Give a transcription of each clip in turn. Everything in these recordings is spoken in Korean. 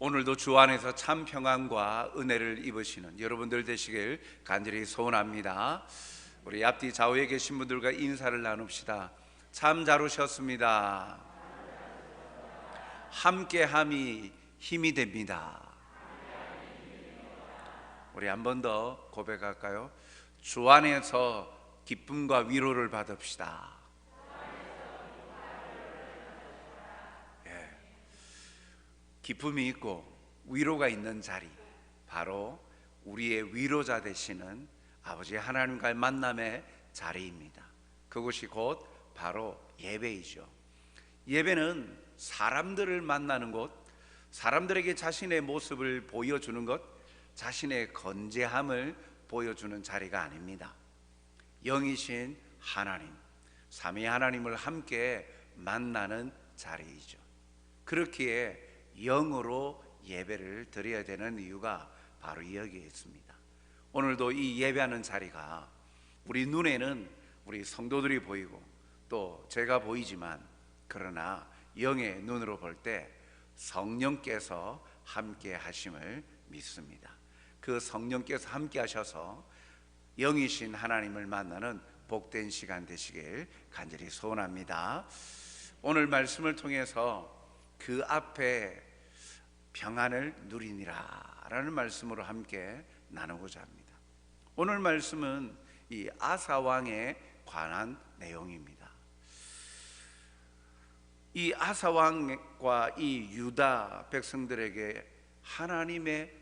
오늘도 주 안에서 참 평안과 은혜를 입으시는 여러분들 되시길 간절히 소원합니다. 우리 앞뒤 좌우에 계신 분들과 인사를 나눕시다. 참 잘 오셨습니다. 함께함이 힘이 됩니다. 우리 한 번 더 고백할까요? 주 안에서 기쁨과 위로를 받읍시다. 기쁨이 있고 위로가 있는 자리, 바로 우리의 위로자 되시는 아버지 하나님과의 만남의 자리입니다. 그것이 곧 바로 예배이죠. 예배는 사람들을 만나는 곳, 사람들에게 자신의 모습을 보여주는 것, 자신의 건재함을 보여주는 자리가 아닙니다. 영이신 하나님, 삼위 하나님을 함께 만나는 자리이죠. 그렇기에 영으로 예배를 드려야 되는 이유가 바로 여기에 있습니다. 오늘도 이 예배하는 자리가 우리 눈에는 우리 성도들이 보이고 또 제가 보이지만, 그러나 영의 눈으로 볼 때 성령께서 함께 하심을 믿습니다. 그 성령께서 함께 하셔서 영이신 하나님을 만나는 복된 시간 되시길 간절히 소원합니다. 오늘 말씀을 통해서 그 앞에 평안을 누리니라 라는 말씀으로 함께 나누고자 합니다. 오늘 말씀은 이 아사 왕에 관한 내용입니다. 이 아사 왕과 이 유다 백성들에게 하나님의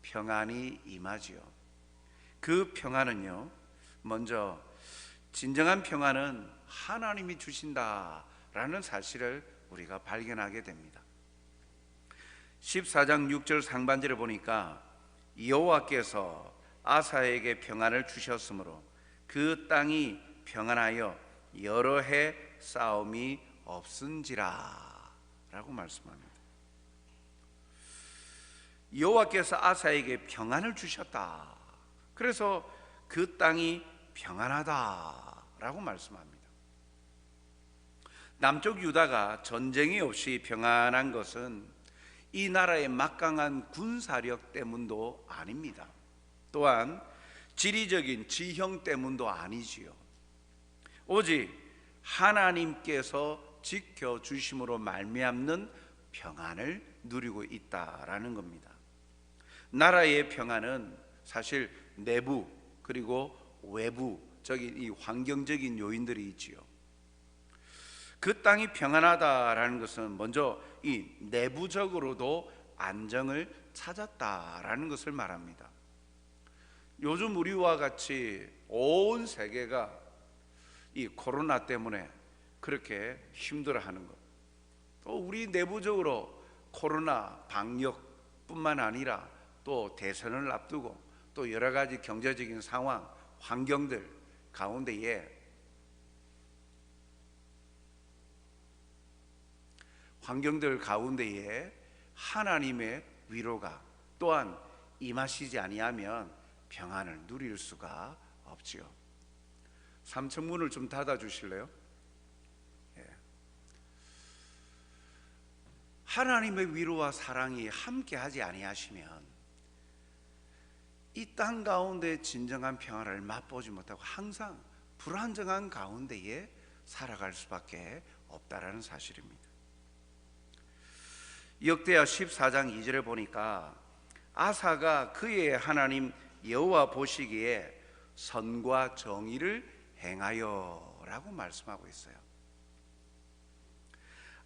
평안이 임하지요. 그 평안은요, 먼저 진정한 평안은 하나님이 주신다라는 사실을 우리가 발견하게 됩니다. 14장 6절 상반절에 보니까 여호와께서 아사에게 평안을 주셨으므로 그 땅이 평안하여 여러 해 싸움이 없은지라 라고 말씀합니다. 여호와께서 아사에게 평안을 주셨다, 그래서 그 땅이 평안하다 라고 말씀합니다. 남쪽 유다가 전쟁이 없이 평안한 것은 이 나라의 막강한 군사력 때문도 아닙니다. 또한 지리적인 지형 때문도 아니지요. 오직 하나님께서 지켜주심으로 말미암는 평안을 누리고 있다라는 겁니다. 나라의 평안은 사실 내부 그리고 외부적인 이 환경적인 요인들이 있지요. 그 땅이 평안하다라는 것은 먼저 이 내부적으로도 안정을 찾았다라는 것을 말합니다. 요즘 우리와 같이 온 세계가 이 코로나 때문에 그렇게 힘들어하는 것, 또 우리 내부적으로 코로나 방역뿐만 아니라 또 대선을 앞두고 또 여러 가지 경제적인 상황, 환경들 가운데에 하나님의 위로가 또한 임하시지 아니하면 평안을 누릴 수가 없지요. 3층 문을 좀 닫아 주실래요? 하나님의 위로와 사랑이 함께 하지 아니하시면 이 땅 가운데 진정한 평안을 맛보지 못하고 항상 불안정한 가운데에 살아갈 수밖에 없다라는 사실입니다. 역대하 14장 2절에 보니까 아사가 그의 하나님 여호와 보시기에 선과 정의를 행하여 라고 말씀하고 있어요.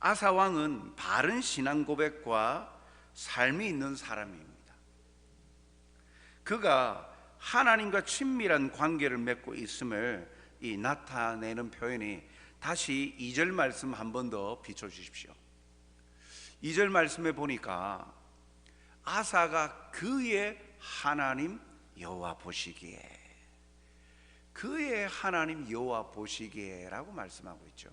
아사 왕은 바른 신앙 고백과 삶이 있는 사람입니다. 그가 하나님과 친밀한 관계를 맺고 있음을 나타내는 표현이, 다시 2절 말씀 한 번 더 비춰주십시오. 2절 말씀에 보니까 아사가 그의 하나님 여호와 보시기에, 그의 하나님 여호와 보시기에 라고 말씀하고 있죠.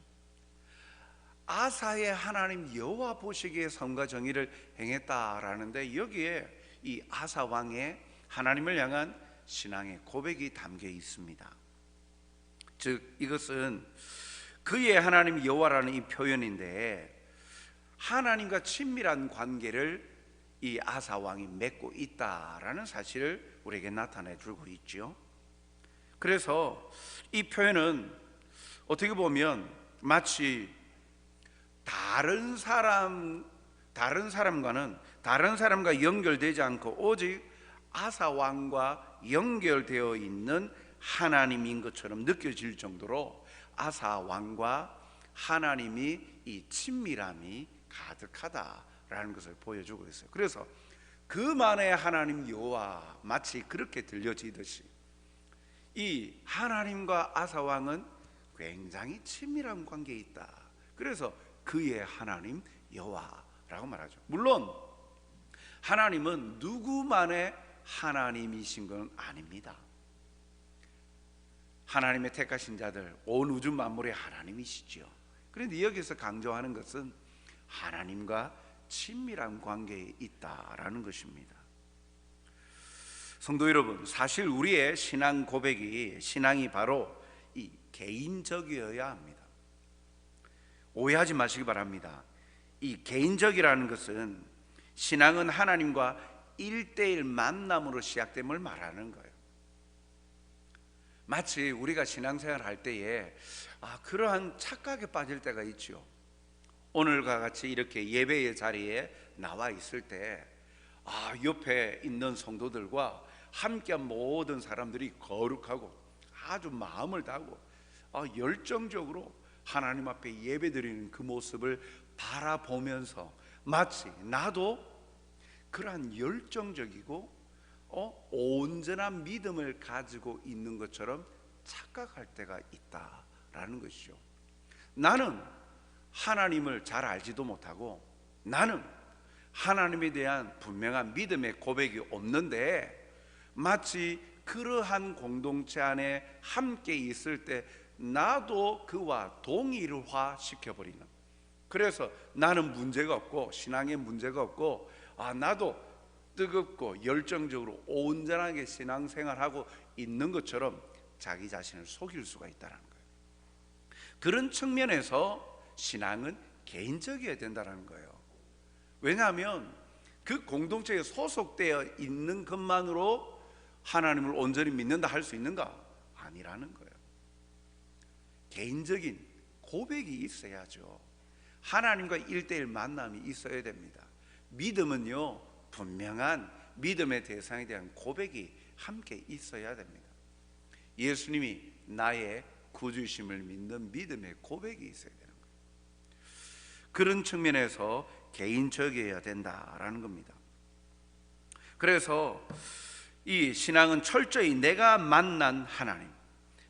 아사의 하나님 여호와 보시기에 선과 정의를 행했다라는데, 여기에 이 아사 왕의 하나님을 향한 신앙의 고백이 담겨 있습니다. 즉 이것은 그의 하나님 여호와라는 이 표현인데, 하나님과 친밀한 관계를 이 아사 왕이 맺고 있다라는 사실을 우리에게 나타내 주고 있죠. 그래서 이 표현은 어떻게 보면 마치 다른 사람과 연결되지 않고 오직 아사 왕과 연결되어 있는 하나님인 것처럼 느껴질 정도로 아사 왕과 하나님이 이 친밀함이 가득하다라는 것을 보여주고 있어요. 그래서 그만의 하나님 여호와, 마치 그렇게 들려지듯이 이 하나님과 아사 왕은 굉장히 친밀한 관계에 있다. 그래서 그의 하나님 여호와라고 말하죠. 물론 하나님은 누구만의 하나님이신 건 아닙니다. 하나님의 택하신 자들, 온 우주 만물의 하나님이시죠. 그런데 여기서 강조하는 것은 하나님과 친밀한 관계에 있다라는 것입니다. 성도 여러분, 사실 우리의 신앙 고백이, 신앙이 바로 이 개인적이어야 합니다. 오해하지 마시기 바랍니다. 이 개인적이라는 것은 신앙은 하나님과 1대1 만남으로 시작됨을 말하는 거예요. 마치 우리가 신앙생활 할 때에 그러한 착각에 빠질 때가 있죠. 오늘과 같이 이렇게 예배의 자리에 나와 있을 때 옆에 있는 성도들과 함께한 모든 사람들이 거룩하고 아주 마음을 다하고 열정적으로 하나님 앞에 예배드리는 그 모습을 바라보면서 마치 나도 그러한 열정적이고 온전한 믿음을 가지고 있는 것처럼 착각할 때가 있다라는 것이죠. 나는 하나님을 잘 알지도 못하고 나는 하나님에 대한 분명한 믿음의 고백이 없는데 마치 그러한 공동체 안에 함께 있을 때 나도 그와 동일화 시켜버리는, 그래서 나는 문제가 없고 신앙에 문제가 없고 나도 뜨겁고 열정적으로 온전하게 신앙생활하고 있는 것처럼 자기 자신을 속일 수가 있다는 거예요. 그런 측면에서 신앙은 개인적이어야 된다는 거예요. 왜냐하면 그 공동체에 소속되어 있는 것만으로 하나님을 온전히 믿는다 할 수 있는가? 아니라는 거예요. 개인적인 고백이 있어야죠. 하나님과 1대1 만남이 있어야 됩니다. 믿음은요, 분명한 믿음의 대상에 대한 고백이 함께 있어야 됩니다. 예수님이 나의 구주심을 믿는 믿음의 고백이 있어야 되는 거예요. 그런 측면에서 개인적이어야 된다라는 겁니다. 그래서 이 신앙은 철저히 내가 만난 하나님,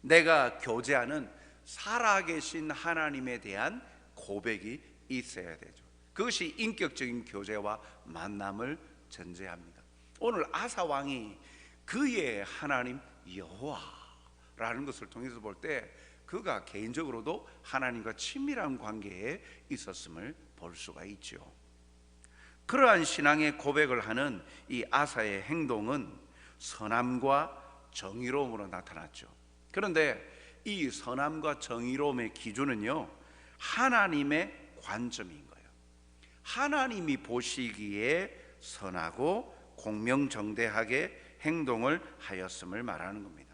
내가 교제하는 살아계신 하나님에 대한 고백이 있어야 되죠. 그것이 인격적인 교제와 만남을 전제합니다. 오늘 아사 왕이 그의 하나님 여호와라는 것을 통해서 볼 때 그가 개인적으로도 하나님과 친밀한 관계에 있었음을 볼 수가 있죠. 그러한 신앙의 고백을 하는 이 아사의 행동은 선함과 정의로움으로 나타났죠. 그런데 이 선함과 정의로움의 기준은요, 하나님의 관점인 거예요. 하나님이 보시기에 선하고 공명정대하게 행동을 하였음을 말하는 겁니다.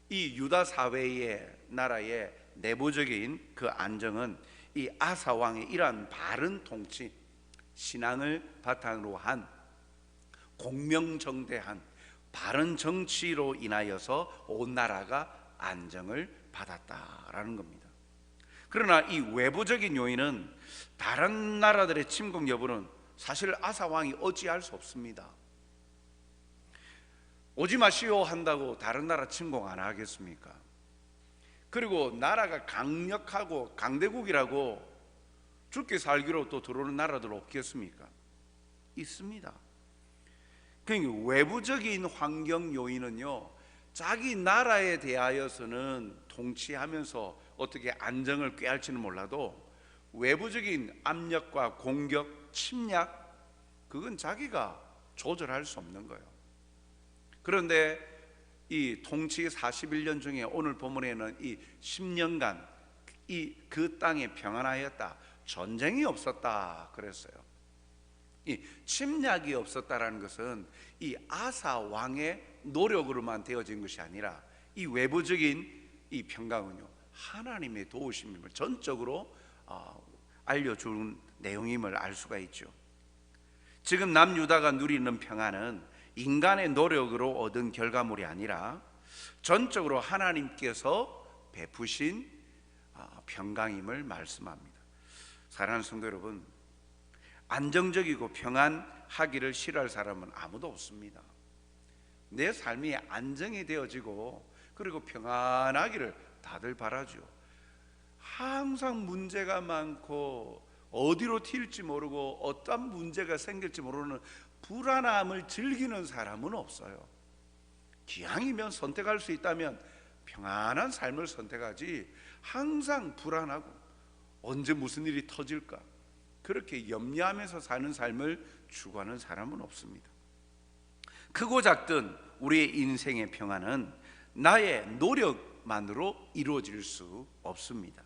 이 유다 사회의 나라의 내부적인 그 안정은 이 아사 왕의 이러한 바른 통치, 신앙을 바탕으로 한 공명정대한 바른 정치로 인하여서 온 나라가 안정을 받았다라는 겁니다. 그러나 이 외부적인 요인은 다른 나라들의 침공 여부는 사실 아사 왕이 어찌할 수 없습니다. 오지 마시오 한다고 다른 나라 침공 안 하겠습니까? 그리고 나라가 강력하고 강대국이라고 죽기 살기로 또 들어오는 나라들 없겠습니까? 있습니다. 그러니까 외부적인 환경 요인은요, 자기 나라에 대하여서는 통치하면서 어떻게 안정을 꾀할지는 몰라도 외부적인 압력과 공격, 침략, 그건 자기가 조절할 수 없는 거예요. 그런데 이 통치 41년 중에 오늘 본문에는 이 10년간 그 땅에 평안하였다, 전쟁이 없었다 그랬어요. 이 침략이 없었다라는 것은 이 아사 왕의 노력으로만 되어진 것이 아니라 이 외부적인 이 평강은요, 하나님의 도우심임을 전적으로 알려주는 내용임을 알 수가 있죠. 지금 남유다가 누리는 평안은 인간의 노력으로 얻은 결과물이 아니라 전적으로 하나님께서 베푸신 평강임을 말씀합니다. 사랑하는 성도 여러분, 안정적이고 평안하기를 싫어할 사람은 아무도 없습니다. 내 삶이 안정이 되어지고 그리고 평안하기를 다들 바라죠. 항상 문제가 많고 어디로 튈지 모르고 어떤 문제가 생길지 모르는 불안함을 즐기는 사람은 없어요. 기왕이면 선택할 수 있다면 평안한 삶을 선택하지, 항상 불안하고 언제 무슨 일이 터질까 그렇게 염려하면서 사는 삶을 추구하는 사람은 없습니다. 크고 작든 우리의 인생의 평안은 나의 노력만으로 이루어질 수 없습니다.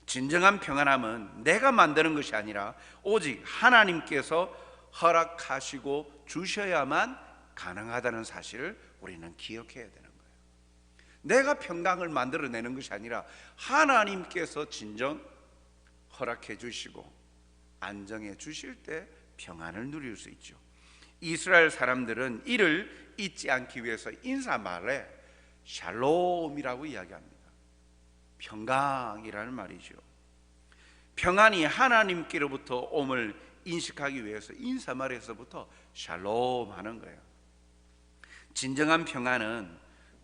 진정한 평안함은 내가 만드는 것이 아니라 오직 하나님께서 허락하시고 주셔야만 가능하다는 사실을 우리는 기억해야 되는 거예요. 내가 평강을 만들어내는 것이 아니라 하나님께서 진정 허락해 주시고 안정해 주실 때 평안을 누릴 수 있죠. 이스라엘 사람들은 이를 잊지 않기 위해서 인사말에 샬롬이라고 이야기합니다. 평강이라는 말이죠. 평안이 하나님께로부터 옴을 인식하기 위해서 인사말에서부터 샬롬 하는 거예요. 진정한 평안은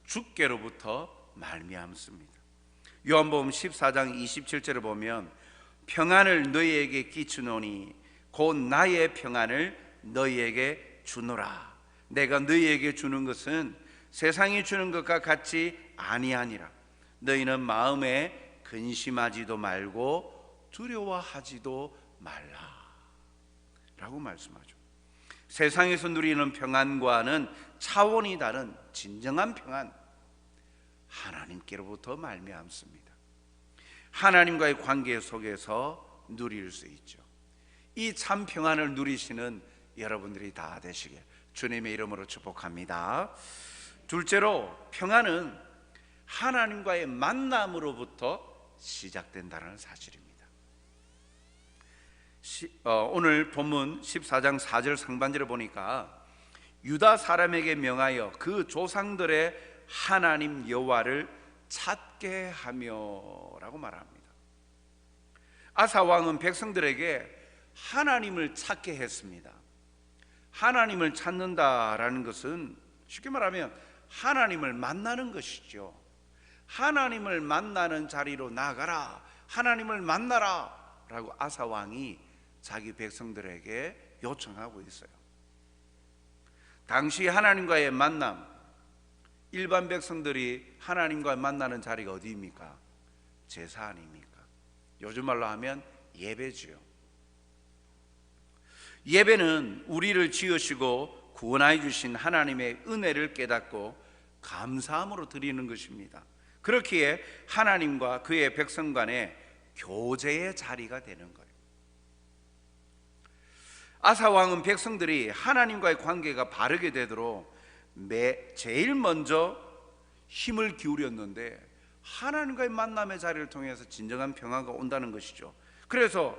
주께로부터 말미암습니다. 요한복음 14장 27절을 보면 평안을 너희에게 끼치노니 곧 나의 평안을 너희에게 주노라. 내가 너희에게 주는 것은 세상이 주는 것과 같이 아니하니라. 너희는 마음에 근심하지도 말고 두려워하지도 말라 라고 말씀하죠. 세상에서 누리는 평안과는 차원이 다른 진정한 평안, 하나님께로부터 말미암습니다. 하나님과의 관계 속에서 누릴 수 있죠. 이 참 평안을 누리시는 여러분들이 다 되시길 주님의 이름으로 축복합니다. 둘째로, 평안은 하나님과의 만남으로부터 시작된다는 사실입니다. 오늘 본문 14장 4절 상반절을 보니까 유다 사람에게 명하여 그 조상들의 하나님 여호와를 찾게 하며 라고 말합니다. 아사 왕은 백성들에게 하나님을 찾게 했습니다. 하나님을 찾는다라는 것은 쉽게 말하면 하나님을 만나는 것이죠. 하나님을 만나는 자리로 나가라, 하나님을 만나라 라고 아사 왕이 자기 백성들에게 요청하고 있어요. 당시 하나님과의 만남, 일반 백성들이 하나님과 만나는 자리가 어디입니까? 제사 아닙니까? 요즘 말로 하면 예배지요. 예배는 우리를 지으시고 구원하여 주신 하나님의 은혜를 깨닫고 감사함으로 드리는 것입니다. 그렇기에 하나님과 그의 백성 간의 교제의 자리가 되는 거예요. 아사 왕은 백성들이 하나님과의 관계가 바르게 되도록 제일 먼저 힘을 기울였는데 하나님과의 만남의 자리를 통해서 진정한 평화가 온다는 것이죠. 그래서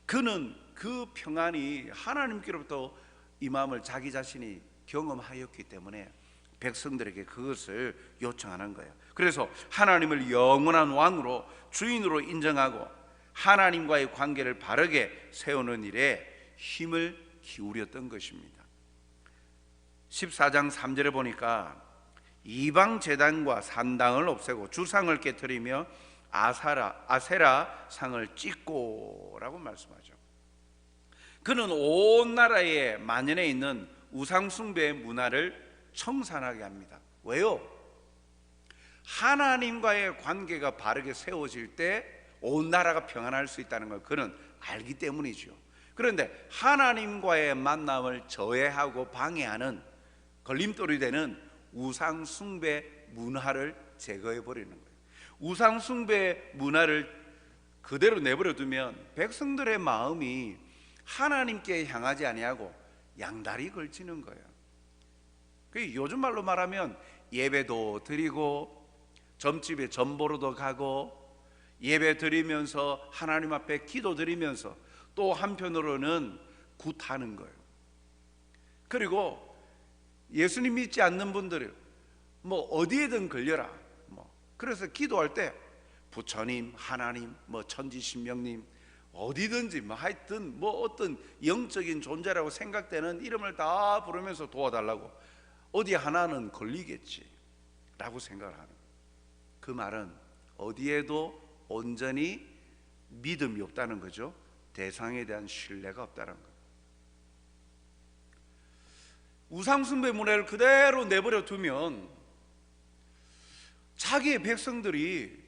그는 그 평안이 하나님께로부터 임함을 자기 자신이 경험하였기 때문에 백성들에게 그것을 요청하는 거예요. 그래서 하나님을 영원한 왕으로 주인으로 인정하고 하나님과의 관계를 바르게 세우는 일에 힘을 기울였던 것입니다. 14장 3절에 보니까 이방 제단과 산당을 없애고 주상을 깨뜨리며 아세라 상을 찢고 라고 말씀하죠. 그는 온 나라에 만연해 있는 우상 숭배의 문화를 청산하게 합니다. 왜요? 하나님과의 관계가 바르게 세워질 때 온 나라가 평안할 수 있다는 걸 그는 알기 때문이죠. 그런데 하나님과의 만남을 저해하고 방해하는 걸림돌이 되는 우상 숭배 문화를 제거해 버리는 거예요. 우상 숭배 문화를 그대로 내버려 두면 백성들의 마음이 하나님께 향하지 아니하고 양다리 걸치는 거예요. 요즘 말로 말하면 예배도 드리고 점집에 점보러도 가고 예배 드리면서 하나님 앞에 기도 드리면서 또 한편으로는 굿하는 거예요. 그리고 예수님 믿지 않는 분들은 뭐 어디에든 걸려라, 그래서 기도할 때 부처님, 하나님, 천지신명님, 어디든지 하여튼 어떤 영적인 존재라고 생각되는 이름을 다 부르면서 도와달라고, 어디 하나는 걸리겠지 라고 생각을 하는 거예요. 그 말은 어디에도 온전히 믿음이 없다는 거죠. 대상에 대한 신뢰가 없다는 거예요. 우상숭배 문화를 그대로 내버려 두면 자기의 백성들이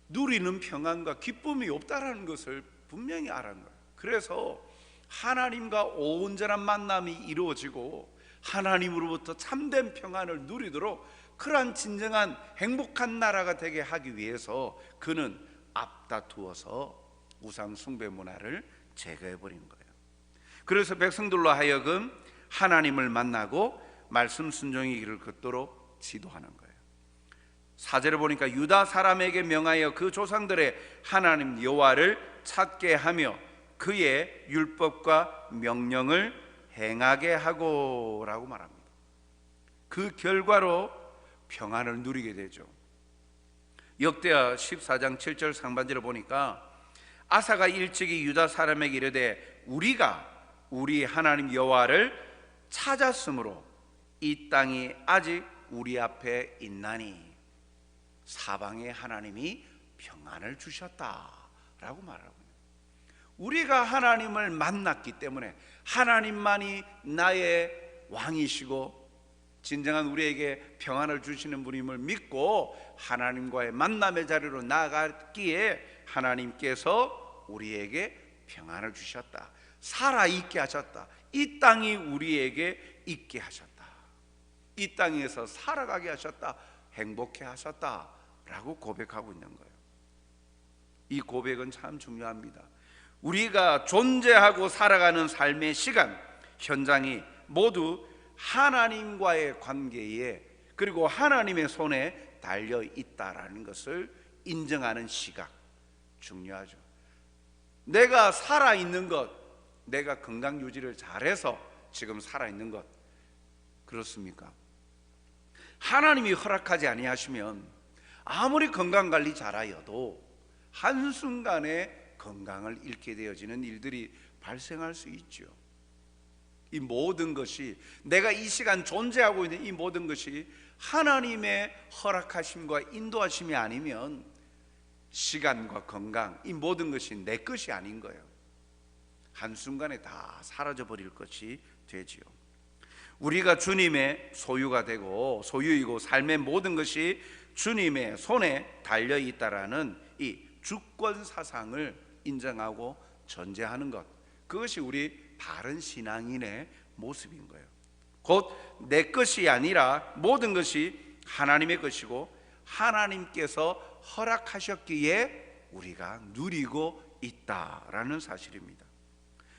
누리는 평안과 기쁨이 없다라는 것을 분명히 알아는 거예요. 그래서 하나님과 온전한 만남이 이루어지고 하나님으로부터 참된 평안을 누리도록 그러한 진정한 행복한 나라가 되게 하기 위해서 그는 앞다투어서 우상 숭배 문화를 제거해버린 거예요. 그래서 백성들로 하여금 하나님을 만나고 말씀 순종의 길을 걷도록 지도하는 거예요. 4절에 보니까 유다 사람에게 명하여 그 조상들의 하나님 여호와를 찾게 하며 그의 율법과 명령을 행하게 하고 라고 말합니다. 그 결과로 평안을 누리게 되죠. 역대하 14장 7절 상반절을 보니까 아사가 일찍이 유다 사람에게 이르되 우리가 우리 하나님 여호와를 찾았으므로 이 땅이 아직 우리 앞에 있나니 사방에 하나님이 평안을 주셨다라고 말하고, 우리가 하나님을 만났기 때문에 하나님만이 나의 왕이시고 진정한 우리에게 평안을 주시는 분임을 믿고 하나님과의 만남의 자리로 나아갔기에 하나님께서 우리에게 평안을 주셨다, 살아있게 하셨다, 이 땅이 우리에게 있게 하셨다, 이 땅에서 살아가게 하셨다, 행복해 하셨다라고 고백하고 있는 거예요. 이 고백은 참 중요합니다. 우리가 존재하고 살아가는 삶의 시간, 현장이 모두 하나님과의 관계에 그리고 하나님의 손에 달려 있다라는 것을 인정하는 시각, 중요하죠. 내가 살아있는 것, 내가 건강 유지를 잘해서 지금 살아있는 것, 그렇습니까? 하나님이 허락하지 아니하시면 아무리 건강관리 잘하여도 한순간에 건강을 잃게 되어지는 일들이 발생할 수 있죠. 이 모든 것이, 내가 이 시간 존재하고 있는 이 모든 것이 하나님의 허락하심과 인도하심이 아니면 시간과 건강, 이 모든 것이 내 것이 아닌 거예요. 한순간에 다 사라져버릴 것이 되지요. 우리가 주님의 소유가 되고 소유이고 삶의 모든 것이 주님의 손에 달려있다라는 이 주권 사상을 인정하고 전제하는 것, 그것이 우리 바른 신앙인의 모습인 거예요. 곧 내 것이 아니라 모든 것이 하나님의 것이고 하나님께서 허락하셨기에 우리가 누리고 있다라는 사실입니다.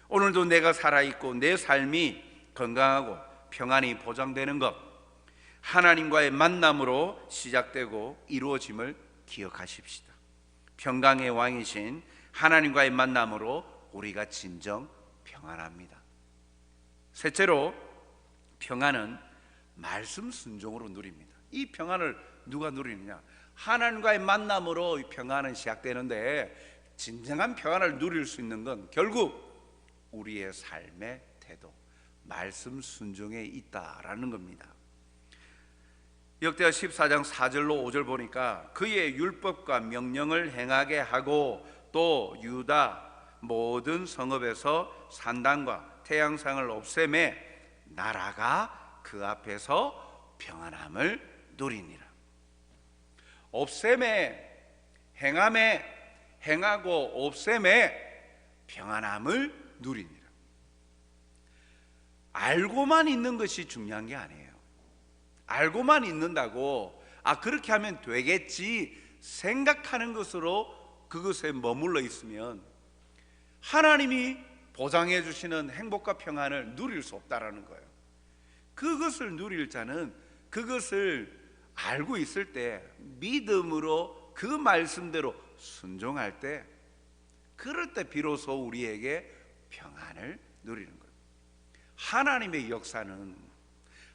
오늘도 내가 살아있고 내 삶이 건강하고 평안이 보장되는 것, 하나님과의 만남으로 시작되고 이루어짐을 기억하십시다. 평강의 왕이신 하나님과의 만남으로 우리가 진정 평안합니다. 셋째로, 평안은 말씀 순종으로 누립니다. 이 평안을 누가 누리느냐? 하나님과의 만남으로 이 평안은 시작되는데 진정한 평안을 누릴 수 있는 건 결국 우리의 삶의 태도, 말씀 순종에 있다라는 겁니다. 역대하 14장 4절로 5절 보니까 그의 율법과 명령을 행하게 하고 또 유다 모든 성읍에서 산당과 태양상을 없애매 나라가 그 앞에서 평안함을 누리니라. 없애매, 행함에, 행하고 없애매 평안함을 누리니라. 알고만 있는 것이 중요한 게 아니에요. 알고만 있는다고 그렇게 하면 되겠지 생각하는 것으로 그것에 머물러 있으면 하나님이 보장해 주시는 행복과 평안을 누릴 수 없다라는 거예요. 그것을 누릴 자는 그것을 알고 있을 때 믿음으로 그 말씀대로 순종할 때, 그럴 때 비로소 우리에게 평안을 누리는 거예요. 하나님의 역사는,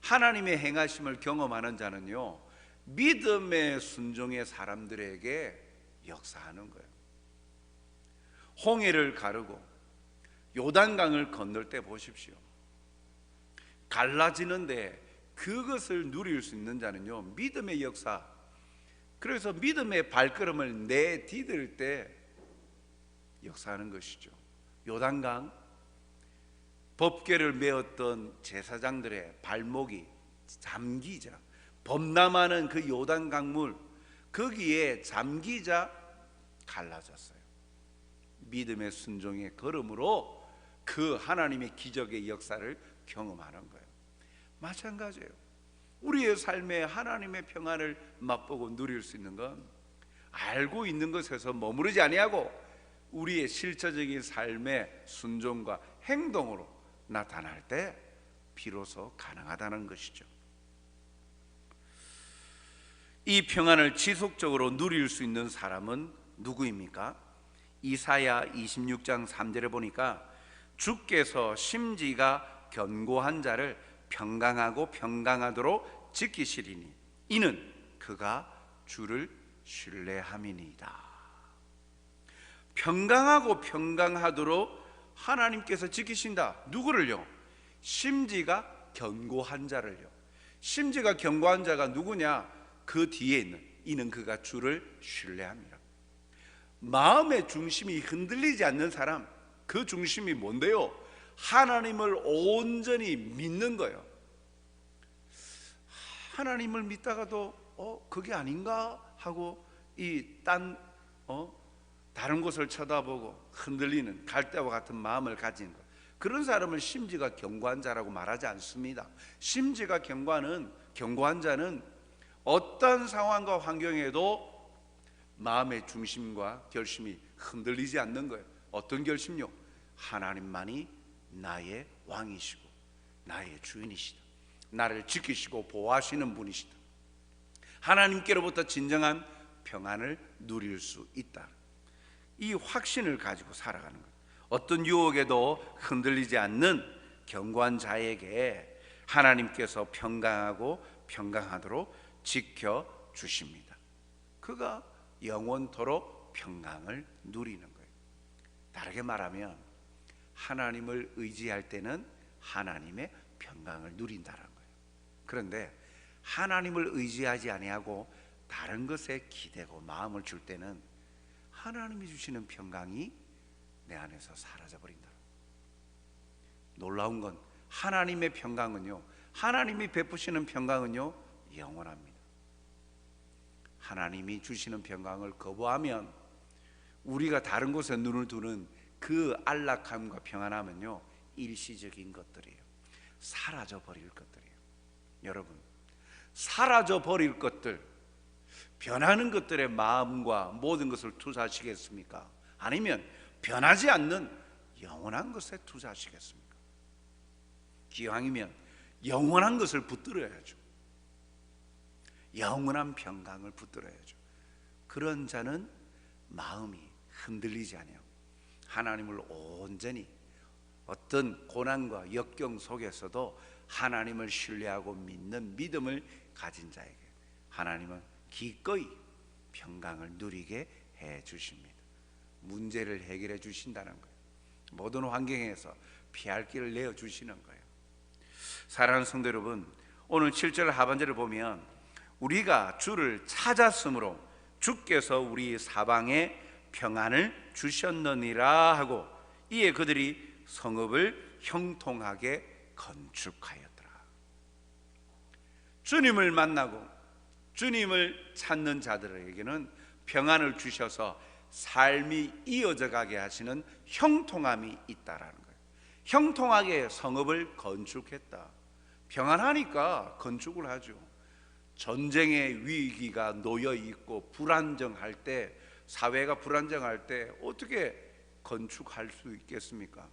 하나님의 행하심을 경험하는 자는요, 믿음의 순종의 사람들에게 역사하는 거예요. 홍해를 가르고 요단강을 건널 때 보십시오. 갈라지는데 그것을 누릴 수 있는 자는요, 믿음의 역사. 그래서 믿음의 발걸음을 내디딜 때 역사하는 것이죠. 요단강, 법궤를 메었던 제사장들의 발목이 잠기자, 범람하는 그 요단 강물, 거기에 잠기자 갈라졌어요. 믿음의 순종의 걸음으로 그 하나님의 기적의 역사를 경험하는 거예요. 마찬가지예요. 우리의 삶에 하나님의 평안을 맛보고 누릴 수 있는 건 알고 있는 것에서 머무르지 아니하고 우리의 실제적인 삶의 순종과 행동으로 나타날 때 비로소 가능하다는 것이죠. 이 평안을 지속적으로 누릴 수 있는 사람은 누구입니까? 이사야 26장 3절에 보니까 주께서 심지가 견고한 자를 평강하고 평강하도록 지키시리니 이는 그가 주를 신뢰함이니이다. 평강하고 평강하도록 하나님께서 지키신다. 누구를요? 심지가 견고한 자를요. 심지가 견고한 자가 누구냐? 그 뒤에 있는 이는 그가 주를 신뢰합니다. 마음의 중심이 흔들리지 않는 사람, 그 중심이 뭔데요? 하나님을 온전히 믿는 거예요. 하나님을 믿다가도 그게 아닌가 하고 다른 곳을 쳐다보고 흔들리는 갈대와 같은 마음을 가진 것, 그런 사람을 심지가 견고한 자라고 말하지 않습니다. 심지가 견고한 자는 어떤 상황과 환경에도 마음의 중심과 결심이 흔들리지 않는 거예요. 어떤 결심요? 하나님만이 나의 왕이시고 나의 주인이시다. 나를 지키시고 보호하시는 분이시다. 하나님께로부터 진정한 평안을 누릴 수 있다. 이 확신을 가지고 살아가는 것. 어떤 유혹에도 흔들리지 않는 견고한 자에게 하나님께서 평강하고 평강하도록 지켜주십니다. 그가 영원토록 평강을 누리는 거예요. 다르게 말하면 하나님을 의지할 때는 하나님의 평강을 누린다는 거예요. 그런데 하나님을 의지하지 아니하고 다른 것에 기대고 마음을 줄 때는 하나님이 주시는 평강이 내 안에서 사라져버린다. 놀라운 건 하나님의 평강은요, 하나님이 베푸시는 평강은요 영원합니다. 하나님이 주시는 평강을 거부하면 우리가 다른 곳에 눈을 두는 그 안락함과 평안함은요 일시적인 것들이에요. 사라져버릴 것들이에요. 여러분, 사라져버릴 것들, 변하는 것들의 마음과 모든 것을 투자하시겠습니까? 아니면 변하지 않는 영원한 것에 투자하시겠습니까? 기왕이면 영원한 것을 붙들어야죠. 영원한 평강을 붙들어야죠. 그런 자는 마음이 흔들리지 않아요. 하나님을 온전히 어떤 고난과 역경 속에서도 하나님을 신뢰하고 믿는 믿음을 가진 자에게 하나님은 기꺼이 평강을 누리게 해 주십니다. 문제를 해결해 주신다는 거예요. 모든 환경에서 피할 길을 내어 주시는 거예요. 사랑하는 성도 여러분, 오늘 7절 하반절을 보면 우리가 주를 찾았으므로 주께서 우리 사방에 평안을 주셨느니라 하고 이에 그들이 성읍을 형통하게 건축하였더라. 주님을 만나고 주님을 찾는 자들에게는 평안을 주셔서 삶이 이어져 가게 하시는 형통함이 있다라는 거예요. 형통하게 성읍을 건축했다. 평안하니까 건축을 하죠. 전쟁의 위기가 놓여 있고 불안정할 때 사회가 불안정할 때 어떻게 건축할 수 있겠습니까?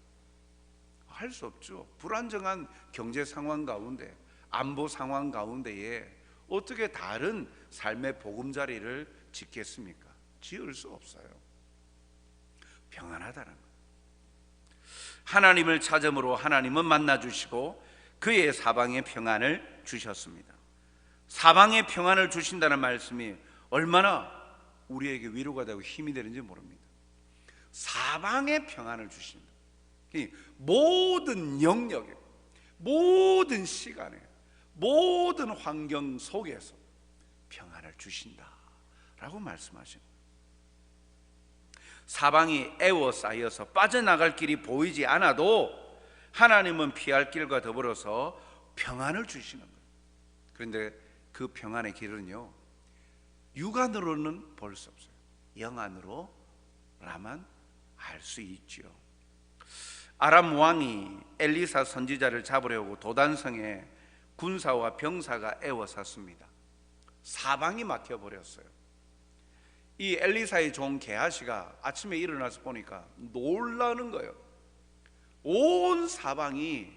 할 수 없죠. 불안정한 경제 상황 가운데, 안보 상황 가운데에 어떻게 다른 삶의 보금자리를 짓겠습니까? 지을 수 없어요. 평안하다는 것. 하나님을 찾음으로 하나님은 만나주시고 그의 사방에 평안을 주셨습니다. 사방에 평안을 주신다는 말씀이 얼마나 우리에게 위로가 되고 힘이 되는지 모릅니다. 사방에 평안을 주신다. 모든 영역에, 모든 시간에, 모든 환경 속에서 평안을 주신다라고 말씀하십니다. 사방이 에워싸여서 빠져나갈 길이 보이지 않아도 하나님은 피할 길과 더불어서 평안을 주시는 거예요. 그런데 그 평안의 길은요, 육안으로는 볼 수 없어요. 영안으로라만 알 수 있지요. 아람 왕이 엘리사 선지자를 잡으려고 도단성에 군사와 병사가 에워쌌습니다. 사방이 막혀버렸어요. 이 엘리사의 종 게하시가 아침에 일어나서 보니까 놀라는 거예요. 온 사방이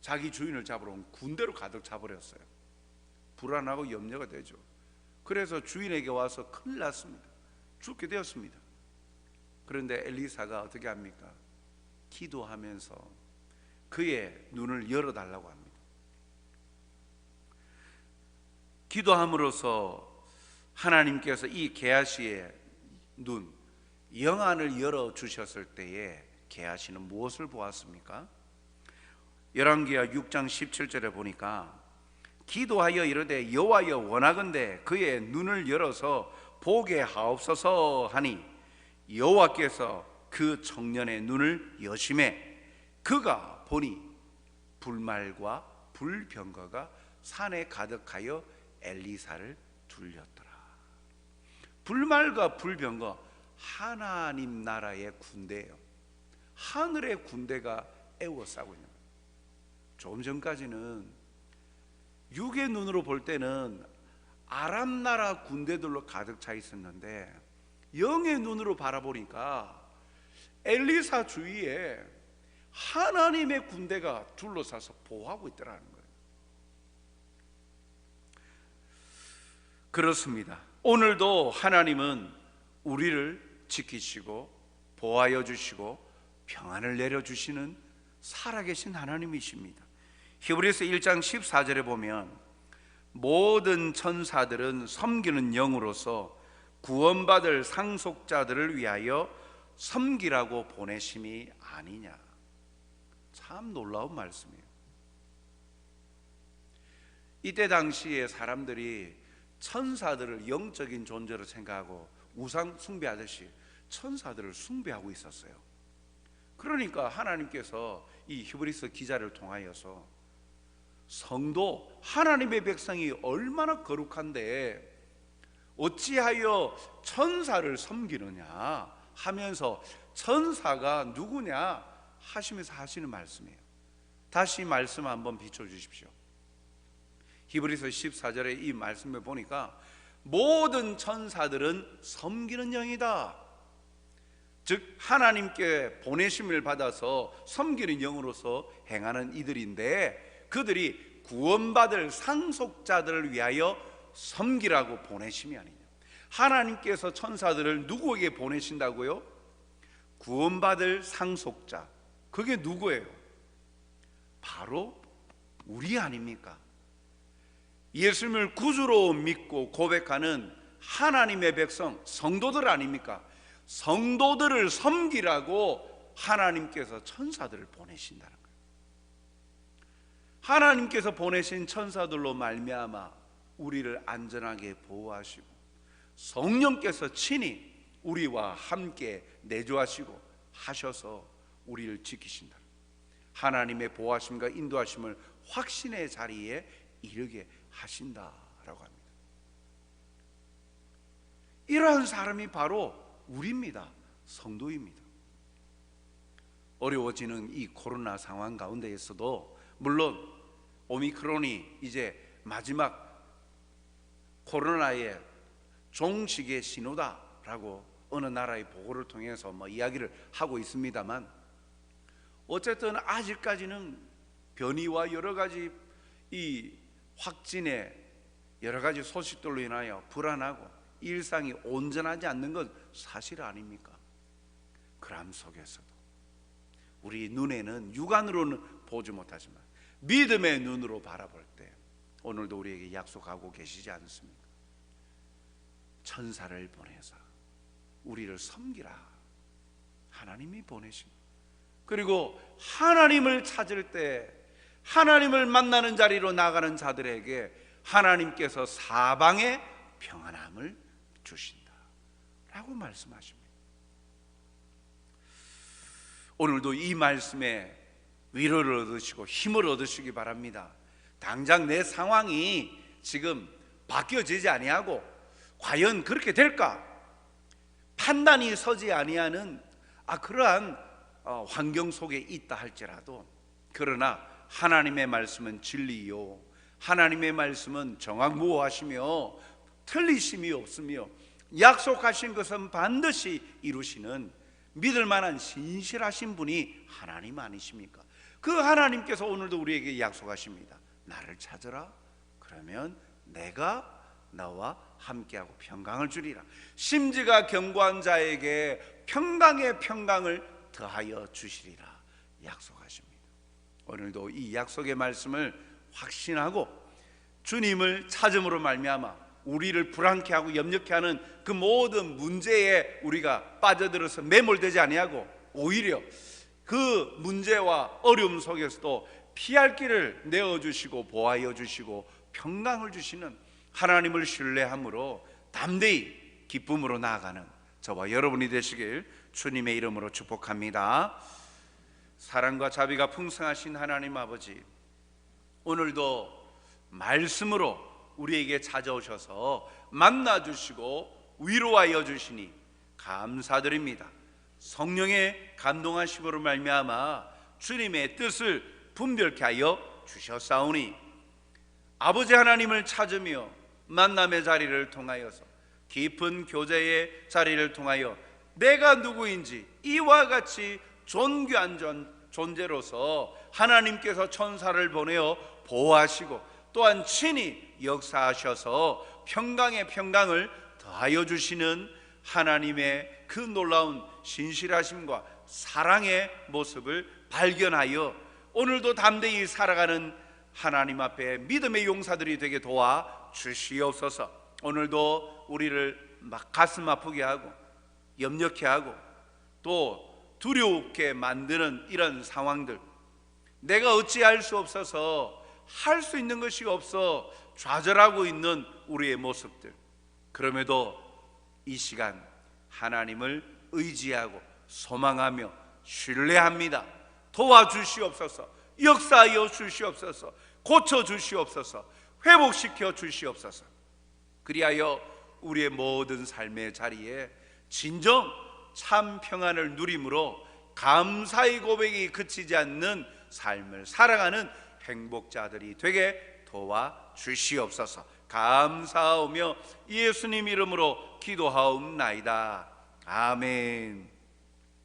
자기 주인을 잡으러 온 군대로 가득 차버렸어요. 불안하고 염려가 되죠. 그래서 주인에게 와서 큰일 났습니다. 죽게 되었습니다. 그런데 엘리사가 어떻게 합니까? 기도하면서 그의 눈을 열어달라고 합니다. 기도함으로써 하나님께서 이 게하시의 눈, 영안을 열어주셨을 때에 게하시는 무엇을 보았습니까? 열왕기하 6장 17절에 보니까 기도하여 이르되 여호와여 원하건대 그의 눈을 열어서 보게 하옵소서 하니 여호와께서 그 청년의 눈을 여심해 그가 보니 불말과 불병거가 산에 가득하여 엘리사를 둘렸더라. 불말과 불병거, 하나님 나라의 군대예요. 하늘의 군대가 에워싸고 있는 거예요. 조금 전까지는 육의 눈으로 볼 때는 아람 나라 군대들로 가득 차 있었는데 영의 눈으로 바라보니까 엘리사 주위에 하나님의 군대가 둘러싸서 보호하고 있더라는 거예요. 그렇습니다. 오늘도 하나님은 우리를 지키시고 보호하여 주시고 평안을 내려주시는 살아계신 하나님이십니다. 히브리서 1장 14절에 보면 모든 천사들은 섬기는 영으로서 구원받을 상속자들을 위하여 섬기라고 보내심이 아니냐. 참 놀라운 말씀이에요. 이때 당시에 사람들이 천사들을 영적인 존재로 생각하고 우상 숭배하듯이 천사들을 숭배하고 있었어요. 그러니까 하나님께서 이 히브리서 기자를 통하여서 성도 하나님의 백성이 얼마나 거룩한데 어찌하여 천사를 섬기느냐 하면서 천사가 누구냐 하시면서 하시는 말씀이에요. 다시 말씀 한번 비춰주십시오. 히브리서 14절에 이 말씀을 보니까 모든 천사들은 섬기는 영이다. 즉 하나님께 보내심을 받아서 섬기는 영으로서 행하는 이들인데 그들이 구원받을 상속자들을 위하여 섬기라고 보내심이 아니냐. 하나님께서 천사들을 누구에게 보내신다고요? 구원받을 상속자. 그게 누구예요? 바로 우리 아닙니까? 예수님을 구주로 믿고 고백하는 하나님의 백성, 성도들 아닙니까? 성도들을 섬기라고 하나님께서 천사들을 보내신다는 거예요. 하나님께서 보내신 천사들로 말미암아 우리를 안전하게 보호하시고 성령께서 친히 우리와 함께 내조하시고 하셔서 우리를 지키신다. 하나님의 보호하심과 인도하심을 확신의 자리에 이르게 하신다라고 합니다. 이러한 사람이 바로 우리입니다. 성도입니다. 어려워지는 이 코로나 상황 가운데에서도 물론 오미크론이 이제 마지막 코로나의 종식의 신호다라고 어느 나라의 보고를 통해서 이야기를 하고 있습니다만, 어쨌든 아직까지는 변이와 여러 가지 이 확진의 여러 가지 소식들로 인하여 불안하고 일상이 온전하지 않는 건 사실 아닙니까? 그람 속에서도 우리 눈에는 육안으로는 보지 못하지만 믿음의 눈으로 바라볼 때 오늘도 우리에게 약속하고 계시지 않습니까? 천사를 보내서 우리를 섬기라. 하나님이 보내십니다. 그리고 하나님을 찾을 때, 하나님을 만나는 자리로 나가는 자들에게 하나님께서 사방에 평안함을 주신다 라고 말씀하십니다. 오늘도 이 말씀에 위로를 얻으시고 힘을 얻으시기 바랍니다. 당장 내 상황이 지금 바뀌어지지 아니하고 과연 그렇게 될까? 판단이 서지 아니하는 그러한 환경 속에 있다 할지라도, 그러나 하나님의 말씀은 진리요, 하나님의 말씀은 정확무호하시며 틀리심이 없으며 약속하신 것은 반드시 이루시는 믿을 만한 신실하신 분이 하나님 아니십니까? 그 하나님께서 오늘도 우리에게 약속하십니다. 나를 찾으라. 그러면 내가 너와 함께하고 평강을 주리라. 심지가 견고한 자에게 평강의 평강을 더하여 주시리라 약속하십니다. 오늘도 이 약속의 말씀을 확신하고 주님을 찾음으로 말미암아 우리를 불안케 하고 염려케 하는 그 모든 문제에 우리가 빠져들어서 매몰되지 아니하고 오히려 그 문제와 어려움 속에서도 피할 길을 내어주시고 보호하여 주시고 평강을 주시는 하나님을 신뢰함으로 담대히 기쁨으로 나아가는 저와 여러분이 되시길 주님의 이름으로 축복합니다. 사랑과 자비가 풍성하신 하나님 아버지, 오늘도 말씀으로 우리에게 찾아오셔서 만나주시고 위로하여 주시니 감사드립니다. 성령의 감동하심으로 말미암아 주님의 뜻을 분별케 하여 주셨사오니 아버지 하나님을 찾으며 만남의 자리를 통하여서 깊은 교제의 자리를 통하여 내가 누구인지 이와 같이 존귀한 존재로서 하나님께서 천사를 보내어 보호하시고 또한 친히 역사하셔서 평강의 평강을 더하여 주시는 하나님의 그 놀라운 신실하심과 사랑의 모습을 발견하여 오늘도 담대히 살아가는 하나님 앞에 믿음의 용사들이 되게 도와 주시옵소서. 오늘도 우리를 막 가슴 아프게 하고 염려케 하고 또 두렵게 만드는 이런 상황들, 내가 어찌할 수 없어서 할 수 있는 것이 없어 좌절하고 있는 우리의 모습들, 그럼에도 이 시간 하나님을 의지하고 소망하며 신뢰합니다. 도와주시옵소서. 역사하여 주시옵소서. 고쳐주시옵소서. 회복시켜 주시옵소서. 그리하여 우리의 모든 삶의 자리에 진정 참 평안을 누림으로 감사의 고백이 그치지 않는 삶을 살아가는 행복자들이 되게 도와주시옵소서. 감사하며 예수님 이름으로 기도하옵나이다. 아멘.